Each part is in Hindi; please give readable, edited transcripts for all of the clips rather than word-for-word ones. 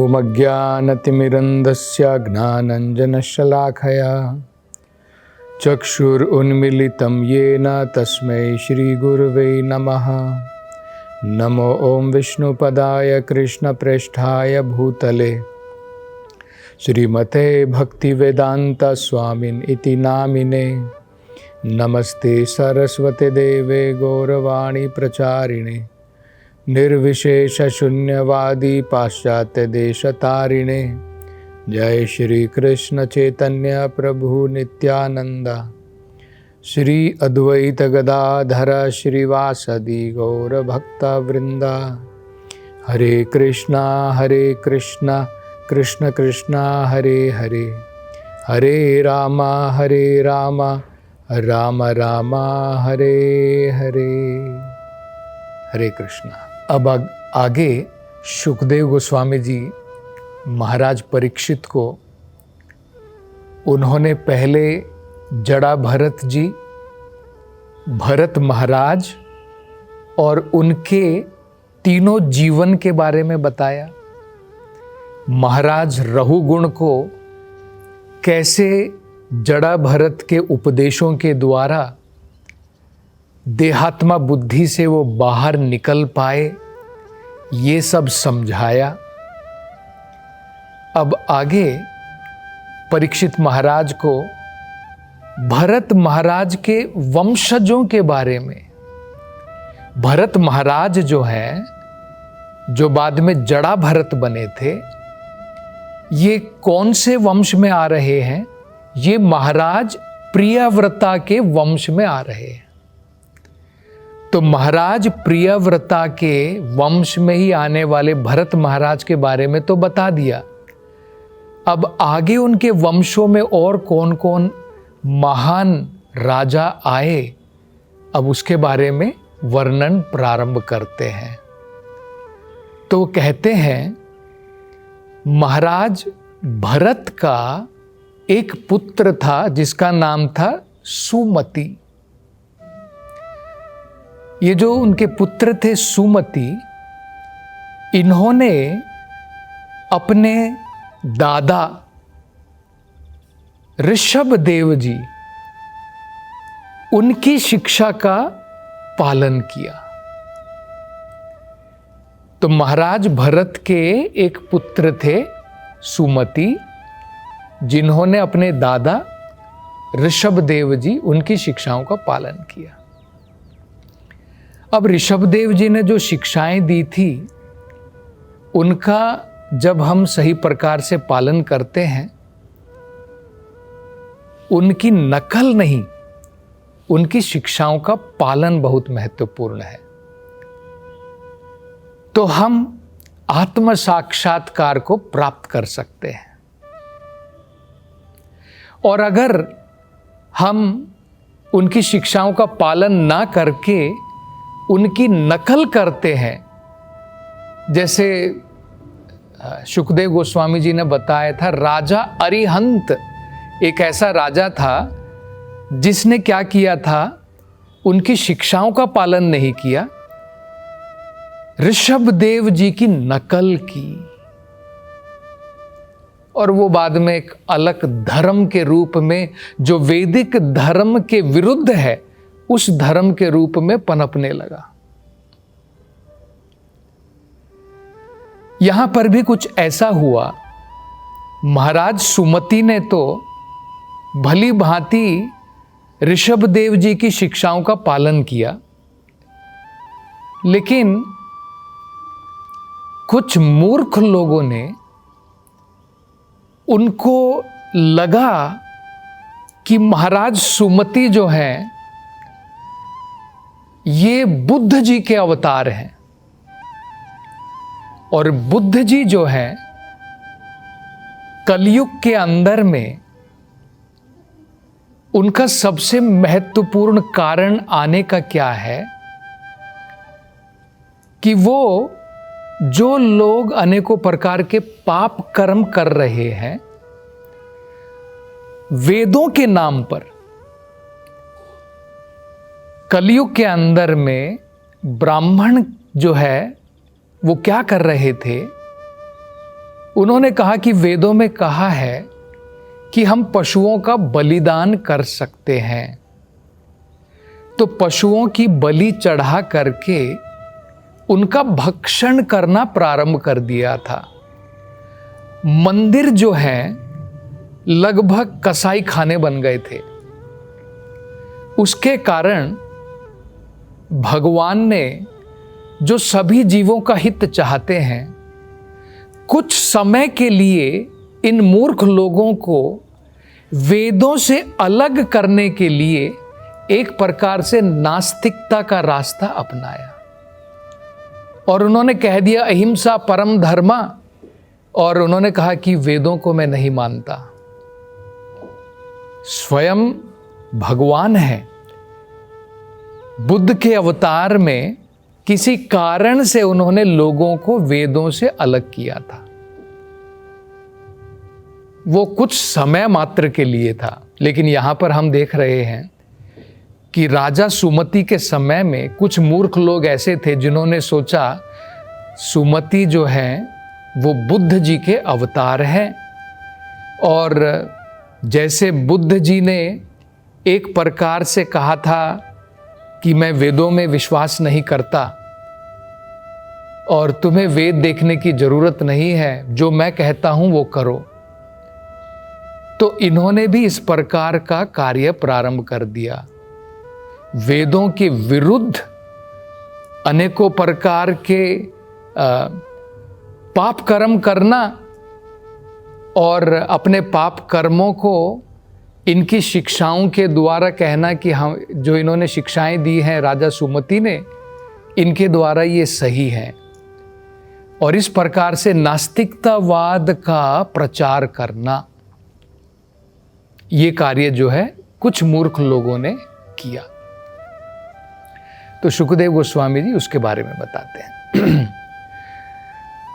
ओमज्ञानतिमिरन्धस्य ज्ञानञ्जनशलाखया चक्षुरुन्मीलितं येन तस्मै श्रीगुरुवे नमः। नमो ॐ विष्णुपदाय कृष्णप्रेष्ठाय भूतले श्रीमते भक्तिवेदांत स्वामिन् इति नामिने। नमस्ते सरस्वते देवे गौरवाणी प्रचारिणे निर्विशेष शून्यवादी पाश्चात्य देशतारिणे। जय श्री कृष्ण चैतन्य प्रभु नित्यानंद श्री अद्वैत गदाधर श्रीवासदि गौर भक्त वृंदा। हरे कृष्णा कृष्ण कृष्णा हरे हरे, हरे राम राम राम हरे हरे। हरे कृष्णा। अब आगे शुकदेव गोस्वामी जी महाराज परीक्षित को, उन्होंने पहले जड़ा भरत जी, भरत महाराज और उनके तीनों जीवन के बारे में बताया। महाराज रहुगुण को कैसे जड़ा भरत के उपदेशों के द्वारा देहात्मा बुद्धि से वो बाहर निकल पाए, ये सब समझाया। अब आगे परीक्षित महाराज को भरत महाराज के वंशजों के बारे में, भरत महाराज जो हैं, जो बाद में जड़ा भरत बने थे, ये कौन से वंश में आ रहे हैं? ये महाराज प्रियव्रता के वंश में आ रहे हैं। तो महाराज प्रियव्रता के वंश में ही आने वाले भरत महाराज के बारे में तो बता दिया। अब आगे उनके वंशों में और कौन कौन महान राजा आए, अब उसके बारे में वर्णन प्रारंभ करते हैं। तो कहते हैं, महाराज भरत का एक पुत्र था जिसका नाम था सुमति। ये जो उनके पुत्र थे सुमति, इन्होंने अपने दादा ऋषभ देव जी, उनकी शिक्षा का पालन किया। तो महाराज भरत के एक पुत्र थे सुमति, जिन्होंने अपने दादा ऋषभ देव जी, उनकी शिक्षाओं का पालन किया। अब ऋषभ देव जी ने जो शिक्षाएं दी थी, उनका जब हम सही प्रकार से पालन करते हैं, उनकी नकल नहीं, उनकी शिक्षाओं का पालन बहुत महत्वपूर्ण है। तो हम आत्म साक्षात्कार को प्राप्त कर सकते हैं। और अगर हम उनकी शिक्षाओं का पालन ना करके उनकी नकल करते हैं, जैसे शुकदेव गोस्वामी जी ने बताया था, राजा अरिहंत एक ऐसा राजा था जिसने क्या किया था, उनकी शिक्षाओं का पालन नहीं किया, ऋषभ देव जी की नकल की, और वो बाद में एक अलग धर्म के रूप में, जो वैदिक धर्म के विरुद्ध है, उस धर्म के रूप में पनपने लगा। यहां पर भी कुछ ऐसा हुआ। महाराज सुमति ने तो भली भांति ऋषभ देव जी की शिक्षाओं का पालन किया, लेकिन कुछ मूर्ख लोगों ने, उनको लगा कि महाराज सुमति जो हैं, ये बुद्ध जी के अवतार हैं, और बुद्ध जी जो हैं, कलयुग के अंदर में उनका सबसे महत्वपूर्ण कारण आने का क्या है कि वो जो लोग अनेकों प्रकार के पाप कर्म कर रहे हैं, वेदों के नाम पर, कलयुग के अंदर में ब्राह्मण जो है वो क्या कर रहे थे, उन्होंने कहा कि वेदों में कहा है कि हम पशुओं का बलिदान कर सकते हैं। तो पशुओं की बलि चढ़ा करके उनका भक्षण करना प्रारंभ कर दिया था। मंदिर जो है लगभग कसाई खाने बन गए थे। उसके कारण भगवान ने, जो सभी जीवों का हित चाहते हैं, कुछ समय के लिए इन मूर्ख लोगों को वेदों से अलग करने के लिए एक प्रकार से नास्तिकता का रास्ता अपनाया और उन्होंने कह दिया अहिंसा परम धर्मा, और उन्होंने कहा कि वेदों को मैं नहीं मानता। स्वयं भगवान है, बुद्ध के अवतार में किसी कारण से उन्होंने लोगों को वेदों से अलग किया था। वो कुछ समय मात्र के लिए था, लेकिन यहां पर हम देख रहे हैं कि राजा सुमति के समय में कुछ मूर्ख लोग ऐसे थे जिन्होंने सोचा सुमति जो है वो बुद्ध जी के अवतार हैं, और जैसे बुद्ध जी ने एक प्रकार से कहा था कि मैं वेदों में विश्वास नहीं करता और तुम्हें वेद देखने की जरूरत नहीं है, जो मैं कहता हूं वो करो, तो इन्होंने भी इस प्रकार का कार्य प्रारंभ कर दिया। वेदों के विरुद्ध अनेकों प्रकार के पाप कर्म करना और अपने पाप कर्मों को इनकी शिक्षाओं के द्वारा कहना कि हम जो इन्होंने शिक्षाएं दी हैं राजा सुमति ने, इनके द्वारा ये सही है, और इस प्रकार से नास्तिकतावाद का प्रचार करना, ये कार्य जो है कुछ मूर्ख लोगों ने किया। तो शुकदेव गोस्वामी जी उसके बारे में बताते हैं।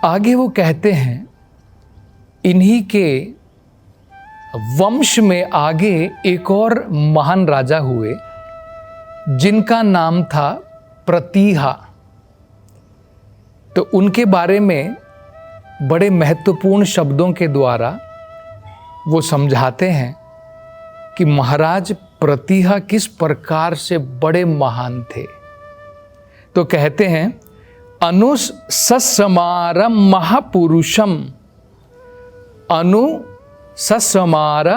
आगे वो कहते हैं इन्हीं के वंश में आगे एक और महान राजा हुए जिनका नाम था प्रतीहा। तो उनके बारे में बड़े महत्वपूर्ण शब्दों के द्वारा वो समझाते हैं कि महाराज प्रतीहा किस प्रकार से बड़े महान थे। तो कहते हैं अनुसस्मार महापुरुषम, अनुसस्मार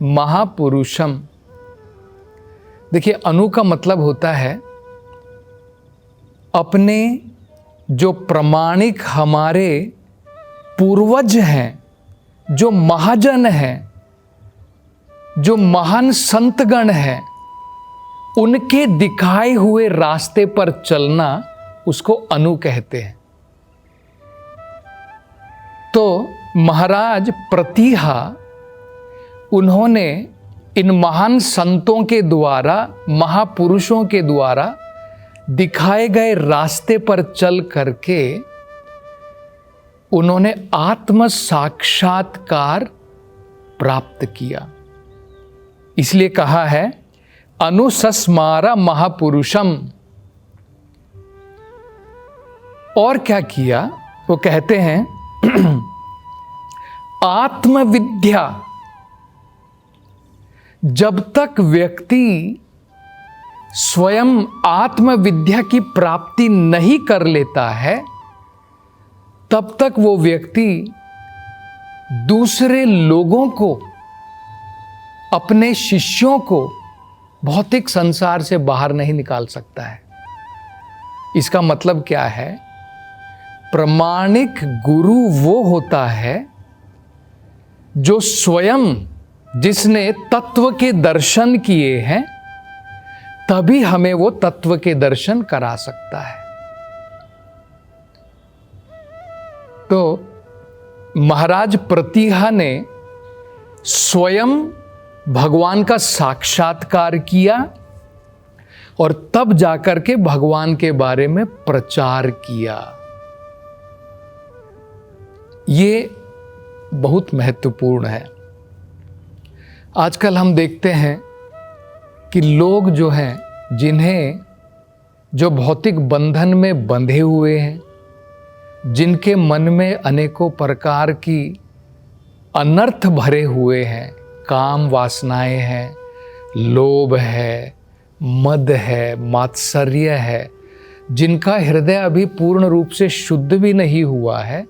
महापुरुषम। देखिए, अनु का मतलब होता है अपने जो प्रामाणिक हमारे पूर्वज हैं, जो महाजन हैं, जो महान संतगण हैं, उनके दिखाए हुए रास्ते पर चलना, उसको अनु कहते हैं। तो महाराज प्रतीहा, उन्होंने इन महान संतों के द्वारा, महापुरुषों के द्वारा दिखाए गए रास्ते पर चल करके उन्होंने आत्म साक्षात्कार प्राप्त किया। इसलिए कहा है अनुसस्मार महापुरुषम। और क्या किया? वो कहते हैं आत्मविद्या। जब तक व्यक्ति स्वयं आत्मविद्या की प्राप्ति नहीं कर लेता है, तब तक वो व्यक्ति दूसरे लोगों को, अपने शिष्यों को भौतिक संसार से बाहर नहीं निकाल सकता है। इसका मतलब क्या है? प्रामाणिक गुरु वो होता है जो स्वयं, जिसने तत्व के दर्शन किए हैं, तभी हमें वो तत्व के दर्शन करा सकता है। तो महाराज प्रतीहा ने स्वयं भगवान का साक्षात्कार किया और तब जाकर के भगवान के बारे में प्रचार किया। ये बहुत महत्वपूर्ण है। आजकल हम देखते हैं कि लोग जो हैं, जिन्हें जो भौतिक बंधन में बंधे हुए हैं, जिनके मन में अनेकों प्रकार की अनर्थ भरे हुए हैं, काम वासनाएं हैं, लोभ है, मद है, मात्सर्य है, जिनका हृदय अभी पूर्ण रूप से शुद्ध भी नहीं हुआ है,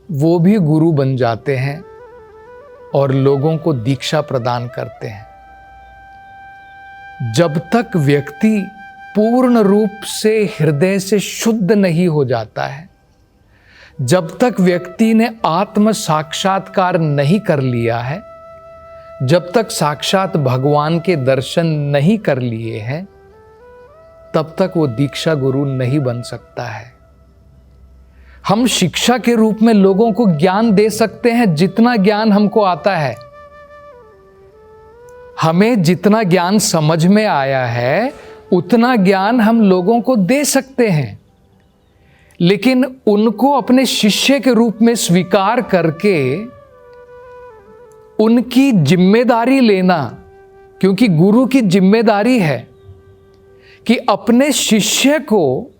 वो भी गुरु बन जाते हैं और लोगों को दीक्षा प्रदान करते हैं। जब तक व्यक्ति पूर्ण रूप से हृदय से शुद्ध नहीं हो जाता है, जब तक व्यक्ति ने आत्म साक्षात्कार नहीं कर लिया है, जब तक साक्षात भगवान के दर्शन नहीं कर लिए हैं, तब तक वो दीक्षा गुरु नहीं बन सकता है। हम शिक्षा के रूप में लोगों को ज्ञान दे सकते हैं जितना ज्ञान हमको आता है। हमें जितना ज्ञान समझ में आया है उतना ज्ञान हम लोगों को दे सकते हैं, लेकिन उनको अपने शिष्य के रूप में स्वीकार करके उनकी जिम्मेदारी लेना, क्योंकि गुरु की जिम्मेदारी है कि अपने शिष्य को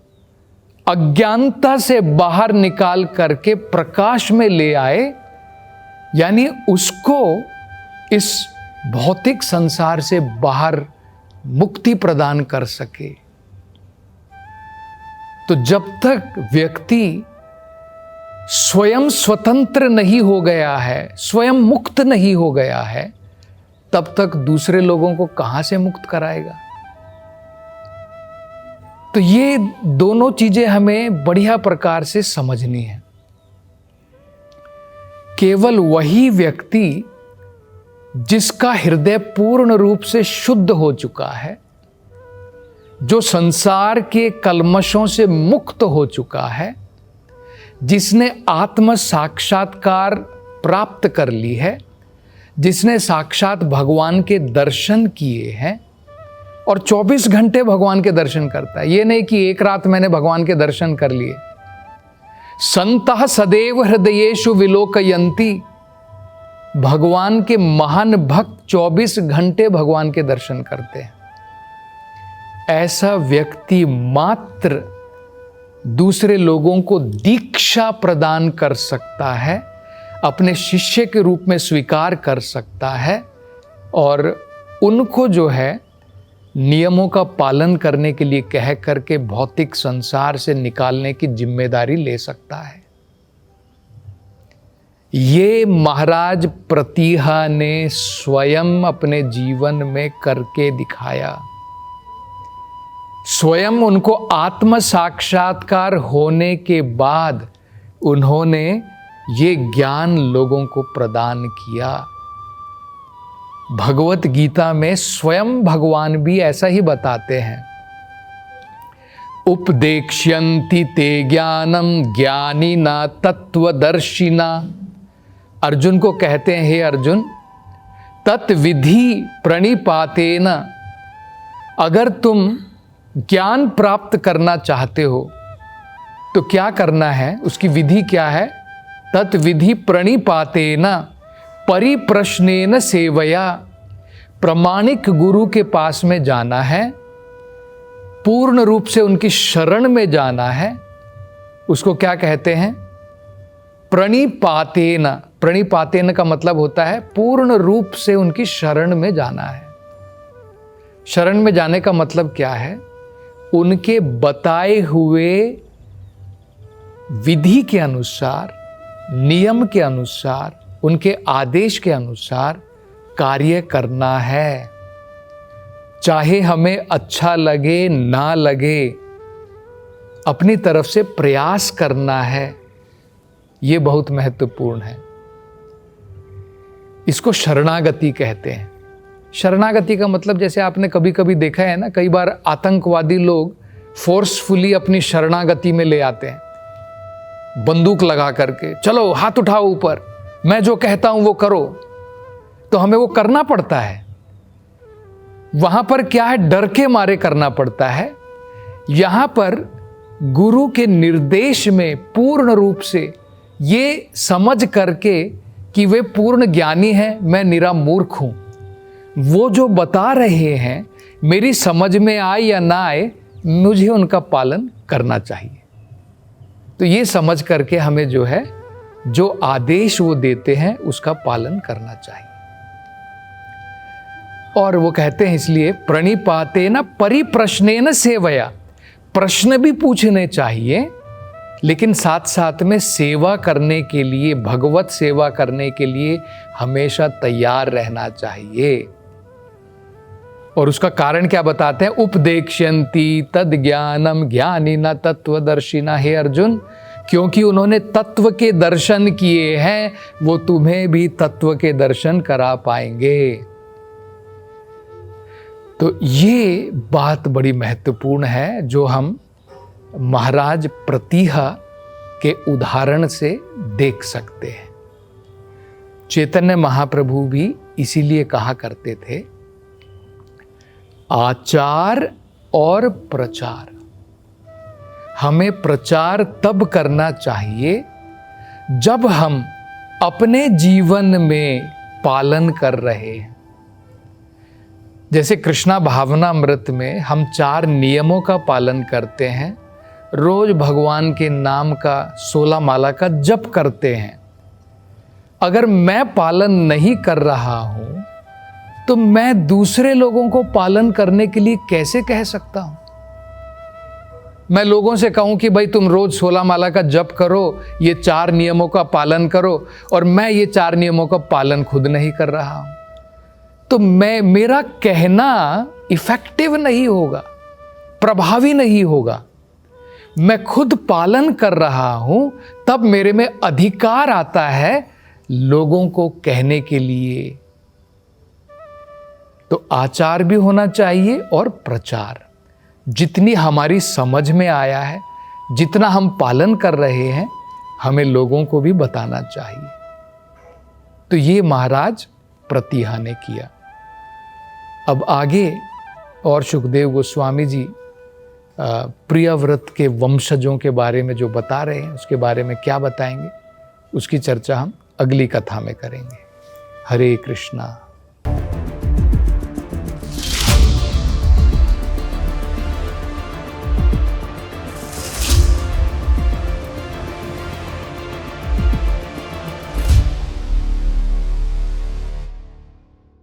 अज्ञानता से बाहर निकाल करके प्रकाश में ले आए, यानी उसको इस भौतिक संसार से बाहर मुक्ति प्रदान कर सके। तो जब तक व्यक्ति स्वयं स्वतंत्र नहीं हो गया है, स्वयं मुक्त नहीं हो गया है, तब तक दूसरे लोगों को कहां से मुक्त कराएगा। तो ये दोनों चीजें हमें बढ़िया प्रकार से समझनी है। केवल वही व्यक्ति जिसका हृदय पूर्ण रूप से शुद्ध हो चुका है, जो संसार के कल्मशों से मुक्त हो चुका है, जिसने आत्म साक्षात्कार प्राप्त कर ली है, जिसने साक्षात भगवान के दर्शन किए हैं और 24 घंटे भगवान के दर्शन करता है। ये नहीं कि एक रात मैंने भगवान के दर्शन कर लिए। संतः सदैव हृदयेषु विलोकयन्ति, भगवान के महान भक्त 24 घंटे भगवान के दर्शन करते हैं। ऐसा व्यक्ति मात्र दूसरे लोगों को दीक्षा प्रदान कर सकता है, अपने शिष्य के रूप में स्वीकार कर सकता है और उनको जो है नियमों का पालन करने के लिए कह करके भौतिक संसार से निकालने की जिम्मेदारी ले सकता है। ये महाराज प्रतिहा ने स्वयं अपने जीवन में करके दिखाया। स्वयं उनको आत्म साक्षात्कार होने के बाद उन्होंने ये ज्ञान लोगों को प्रदान किया। भगवत गीता में स्वयं भगवान भी ऐसा ही बताते हैं, उपदेक्ष्यन्ति ते ज्ञानम ज्ञानिना तत्वदर्शिना। अर्जुन को कहते हैं, हे अर्जुन, तत्विधि प्रणिपातेन, अगर तुम ज्ञान प्राप्त करना चाहते हो तो क्या करना है, उसकी विधि क्या है। तत्विधि प्रणिपातेन परिप्रश्नेन सेवया, प्रामाणिक गुरु के पास में जाना है, पूर्ण रूप से उनकी शरण में जाना है। उसको क्या कहते हैं, प्रणिपातेन। प्रणिपातेन का मतलब होता है पूर्ण रूप से उनकी शरण में जाना है। शरण में जाने का मतलब क्या है, उनके बताए हुए विधि के अनुसार, नियम के अनुसार, उनके आदेश के अनुसार कार्य करना है। चाहे हमें अच्छा लगे ना लगे, अपनी तरफ से प्रयास करना है। ये बहुत महत्वपूर्ण है। इसको शरणागति कहते हैं। शरणागति का मतलब, जैसे आपने कभी कभी देखा है ना, कई बार आतंकवादी लोग फोर्सफुली अपनी शरणागति में ले आते हैं, बंदूक लगा करके, चलो हाथ उठाओ ऊपर, मैं जो कहता हूं वो करो। तो हमें वो करना पड़ता है। वहां पर क्या है, डर के मारे करना पड़ता है। यहां पर गुरु के निर्देश में पूर्ण रूप से ये समझ करके कि वे पूर्ण ज्ञानी हैं, मैं निरा मूर्ख हूं, वो जो बता रहे हैं मेरी समझ में आए या ना आए, मुझे उनका पालन करना चाहिए। तो ये समझ करके हमें जो है, जो आदेश वो देते हैं उसका पालन करना चाहिए। और वो कहते हैं इसलिए प्रणिपातेन परिप्रश्नेन सेवया, प्रश्न भी पूछने चाहिए, लेकिन साथ साथ में सेवा करने के लिए, भगवत सेवा करने के लिए हमेशा तैयार रहना चाहिए। और उसका कारण क्या बताते हैं? उपदेक्ष्यन्ति तद ज्ञानम ज्ञानिना तत्वदर्शिना। हे अर्जुन, क्योंकि उन्होंने तत्व के दर्शन किए हैं, वो तुम्हें भी तत्व के दर्शन करा पाएंगे। तो ये बात बड़ी महत्वपूर्ण है, जो हम महाराज प्रतीहा के उदाहरण से देख सकते हैं। चैतन्य महाप्रभु भी इसीलिए कहा करते थे, आचार और प्रचार। हमें प्रचार तब करना चाहिए जब हम अपने जीवन में पालन कर रहे हैं। जैसे कृष्णा भावनामृत में हम 4 नियमों का पालन करते हैं, रोज भगवान के नाम का 16 माला का जप करते हैं। अगर मैं पालन नहीं कर रहा हूं तो मैं दूसरे लोगों को पालन करने के लिए कैसे कह सकता हूं? मैं लोगों से कहूं कि भाई तुम रोज 16 माला का जप करो, ये 4 नियमों का पालन करो, और मैं ये 4 नियमों का पालन खुद नहीं कर रहा हूं, तो मेरा कहना इफेक्टिव नहीं होगा, प्रभावी नहीं होगा। मैं खुद पालन कर रहा हूं, तब मेरे में अधिकार आता है लोगों को कहने के लिए। तो आचार भी होना चाहिए और प्रचार। जितनी हमारी समझ में आया है, जितना हम पालन कर रहे हैं, हमें लोगों को भी बताना चाहिए। तो ये महाराज प्रतीहा ने किया। अब आगे और सुखदेव गोस्वामी जी प्रियव्रत के वंशजों के बारे में जो बता रहे हैं, उसके बारे में क्या बताएंगे, उसकी चर्चा हम अगली कथा में करेंगे। हरे कृष्णा।